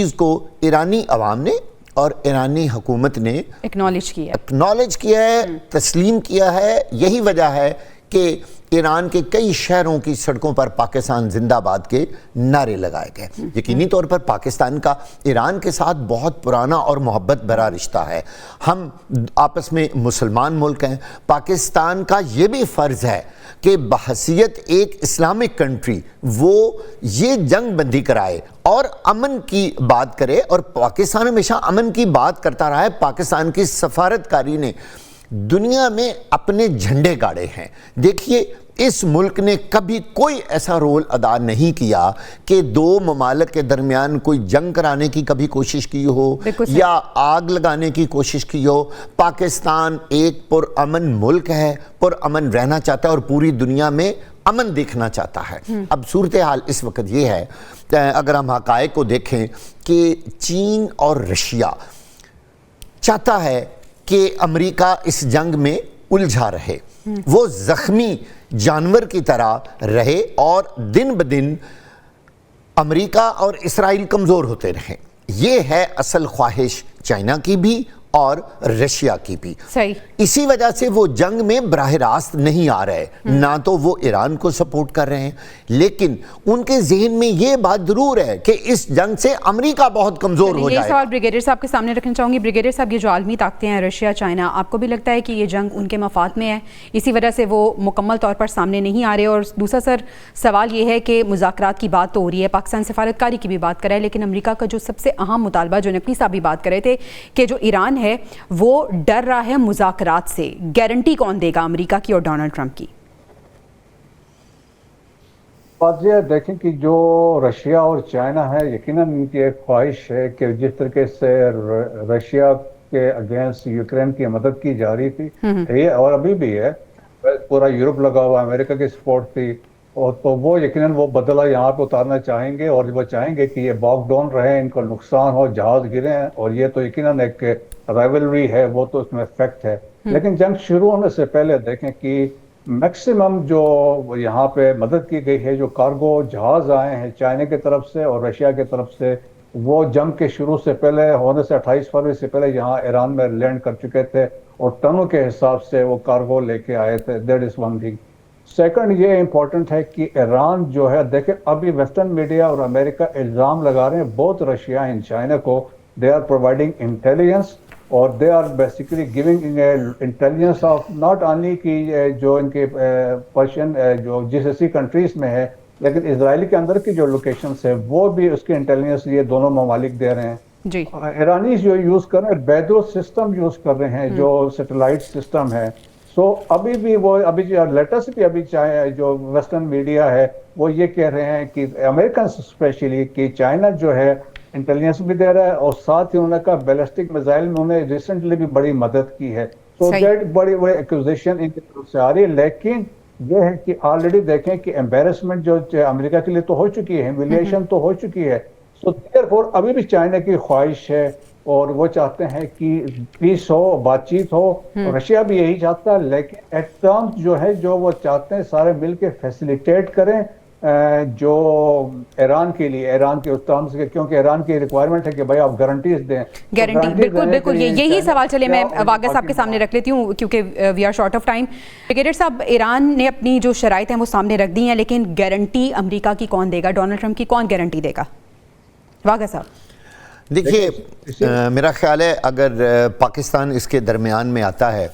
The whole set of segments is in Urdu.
چیز کو ایرانی عوام نے اور ایرانی حکومت نے اکنالج کیا ہے، تسلیم کیا ہے۔ یہی وجہ ہے کہ ایران کے کئی شہروں کی سڑکوں پر پاکستان زندہ آباد کے نعرے لگائے گئے۔ یقینی طور پر پاکستان کا ایران کے ساتھ بہت پرانا اور محبت بھرا رشتہ ہے۔ ہم آپس میں مسلمان ملک ہیں۔ پاکستان کا یہ بھی فرض ہے کہ بحیثیت ایک اسلامک کنٹری وہ یہ جنگ بندی کرائے اور امن کی بات کرے، اور پاکستان ہمیشہ امن کی بات کرتا رہا ہے۔ پاکستان کی سفارتکاری نے دنیا میں اپنے جھنڈے گاڑے ہیں۔ دیکھیے، اس ملک نے کبھی کوئی ایسا رول ادا نہیں کیا کہ دو ممالک کے درمیان کوئی جنگ کرانے کی کبھی کوشش کی ہو یا آگ لگانے کی کوشش کی ہو۔ پاکستان ایک پرامن ملک ہے، پرامن رہنا چاہتا ہے اور پوری دنیا میں امن دیکھنا چاہتا ہے۔ اب صورتحال اس وقت یہ ہے، اگر ہم حقائق کو دیکھیں، کہ چین اور رشیا چاہتا ہے کہ امریکہ اس جنگ میں الجھا رہے، وہ زخمی جانور کی طرح رہے اور دن بدن امریکہ اور اسرائیل کمزور ہوتے رہیں۔ یہ ہے اصل خواہش چائنا کی بھی اور رشیا کی بھی۔ اسی وجہ سے وہ جنگ میں براہ راست نہیں آ رہے، نہ تو وہ ایران کو سپورٹ کر رہے ہیں، لیکن ان کے ذہن میں یہ بات ضرور ہے کہ اس جنگ سے امریکہ بہت کمزور ہو جائے۔ یہ سوال بریگیڈیئر صاحب کے سامنے رکھنا چاہوں گی۔ بریگیڈیئر صاحب، یہ جو عالمی طاقتیں ہیں رشیا، چائنا، آپ کو بھی لگتا ہے کہ یہ جنگ ان کے مفاد میں ہے، اسی وجہ سے وہ مکمل طور پر سامنے نہیں آ رہے؟ اور دوسرا سر سوال یہ ہے کہ مذاکرات کی بات تو ہو رہی ہے، پاکستان سفارتکاری کی بھی بات کر رہا ہے، لیکن امریکہ کا جو سب سے اہم مطالبہ، جو نقوی صاحب بھی بات کر رہے تھے کہ جو ایران ہے وہ ڈر رہا ہے مذاکرات سے، گارنٹی کون دے گا امریکہ کی اور ڈونلڈ ٹرمپ کی؟ بات یہ دیکھیں کہ جو رشیا اور چائنا ہے، یقیناً ان کی ایک خواہش ہے کہ جس طریقے سے رشیا کے اگینسٹ یوکرین کی مدد کی جا رہی تھی اور ابھی بھی ہے، پورا یورپ لگا ہوا، امریکہ کی سپورٹ تھی، اور تو وہ یقیناً وہ بدلہ یہاں پہ اتارنا چاہیں گے، اور وہ چاہیں گے کہ یہ باک ڈاؤن رہے، ان کو نقصان ہو، جہاز گرے ہیں، اور یہ تو یقیناً ایک رائیولری ہے، وہ تو اس میں فیکٹ ہے۔ لیکن جنگ شروع ہونے سے پہلے دیکھیں کہ میکسیمم جو یہاں پہ مدد کی گئی ہے، جو کارگو جہاز آئے ہیں چائنا کی طرف سے اور رشیا کی طرف سے، وہ جنگ کے شروع سے پہلے ہونے سے 28 فروری سے پہلے یہاں ایران میں لینڈ کر چکے تھے، اور ٹنوں کے حساب سے وہ کارگو لے کے آئے تھے۔ That is one thing. Second یہ امپورٹنٹ ہے کہ ایران جو ہے، دیکھیں ابھی ویسٹرن میڈیا اور امریکہ الزام لگا رہے ہیں بہت رشیا ان چائنا کو، دے آر پرووائڈنگ انٹیلیجنس، اور they are basically giving intelligence of not only کہ جو ان کے پرشین جو GCC کنٹریز میں ہے، لیکن اسرائیل کے اندر کی جو لوکیشنز ہے وہ بھی اس کی انٹیلیجنس یہ دونوں ممالک دے رہے ہیں۔ ایرانی جو یوز کر رہے ہیں بیدرو سسٹم یوز کر رہے ہیں، جو سیٹلائٹ سسٹم ہے۔ سو ابھی بھی وہ لیٹسٹ بھی ابھی چاہے جو ویسٹرن میڈیا ہے وہ یہ کہہ رہے ہیں کہ امریکنس اسپیشلی کہ چائنا جو ہے انٹیلیجنس بھی دے رہا ہے، اور ساتھ ہی انہوں نے کہا بیلسٹک میزائل میں انہیں ریسنٹلی بھی بڑی مدد کی ہے۔ سو دیٹ بڑی ایکوزیشن ان کی طرف سے آ رہی ہے، لیکن یہ ہے کہ آلریڈی دیکھیں کہ امبیرسمنٹ جو امریکہ کے لیے تو ہو چکی ہے، ہیومیلیشن تو ہو چکی ہے۔ سو دیئرفور ابھی بھی چائنا کی خواہش ہے اور وہ چاہتے ہیں کہ پیس ہو، بات چیت ہو، رشیا بھی یہی چاہتا ہے، لیکن ایٹ ٹرمز جو ہے جو وہ چاہتے ہیں سارے مل کے فیسیلیٹیٹ کریں جو ایران کے لیے، ایران کے ٹرمز کے، کیونکہ ایران کی ریکوائرمنٹ ہے کہ بھائی آپ گارنٹیز دیں۔ گارنٹی بالکل یہی سوال چلے میں واقع صاحب کے سامنے رکھ لیتی ہوں کیونکہ we are short of time. Brigadier صاحب، ایران نے اپنی جو شرائط ہیں وہ سامنے رکھ دی ہیں، لیکن گارنٹی امریکہ کی کون دے گا؟ ڈونلڈ ٹرمپ کی کون گارنٹی دے گا؟ واقع صاحب دیکھیے، میرا خیال ہے اگر پاکستان اس کے درمیان میں آتا ہے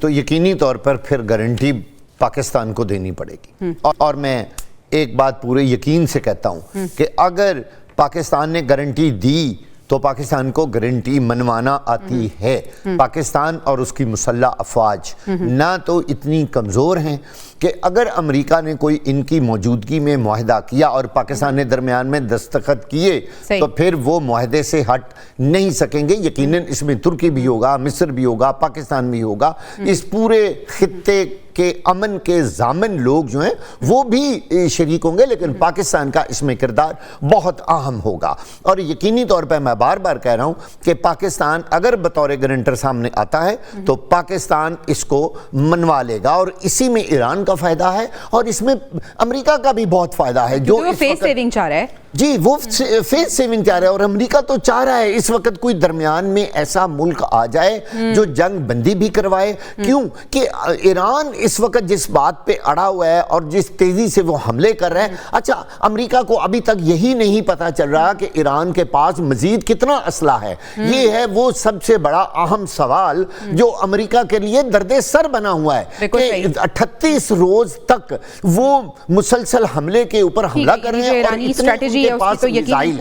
تو یقینی طور پر پھر گارنٹی پاکستان کو دینی پڑے گی، اور میں ایک بات پورے یقین سے کہتا ہوں کہ اگر پاکستان نے گارنٹی دی تو پاکستان کو گارنٹی منوانا آتی ہے۔ پاکستان اور اس کی مسلح افواج نہ تو اتنی کمزور ہیں کہ اگر امریکہ نے کوئی ان کی موجودگی میں معاہدہ کیا اور پاکستان نے درمیان میں دستخط کیے تو پھر وہ معاہدے سے ہٹ نہیں سکیں گے۔ یقیناً اس میں ترکی بھی ہوگا، مصر بھی ہوگا، پاکستان بھی ہوگا، اس پورے خطے کہ امن کے ضامن لوگ جو ہیں وہ بھی شریک ہوں گے، لیکن پاکستان کا اس میں کردار بہت اہم ہوگا۔ اور یقینی طور پہ میں بار بار کہہ رہا ہوں کہ پاکستان اگر بطور گارنٹر سامنے آتا ہے تو پاکستان اس کو منوا لے گا، اور اسی میں ایران کا فائدہ ہے اور اس میں امریکہ کا بھی بہت فائدہ ہے، جو فیس سیونگ چاہ رہا ہے۔ جی وہ فیس سیونگ چاہ رہا ہے، اور امریکہ تو چاہ رہا ہے اس وقت کوئی درمیان میں ایسا ملک آ جائے جو جنگ بندی بھی کروائے. کیوں کہ ایران اس وقت جس بات پہ اڑا ہوا ہے اور جس تیزی سے وہ حملے کر رہے ہیں، اچھا امریکہ کو ابھی تک یہی نہیں پتا چل رہا کہ ایران کے پاس مزید کتنا اسلحہ ہے. یہ ہے وہ سب سے بڑا اہم سوال جو امریکہ کے لیے درد سر بنا ہوا ہے کہ 38 روز تک وہ مسلسل حملے کے اوپر حملہ کر رہے ہیں اور اتنے ان کے پاس میزائل ہیں.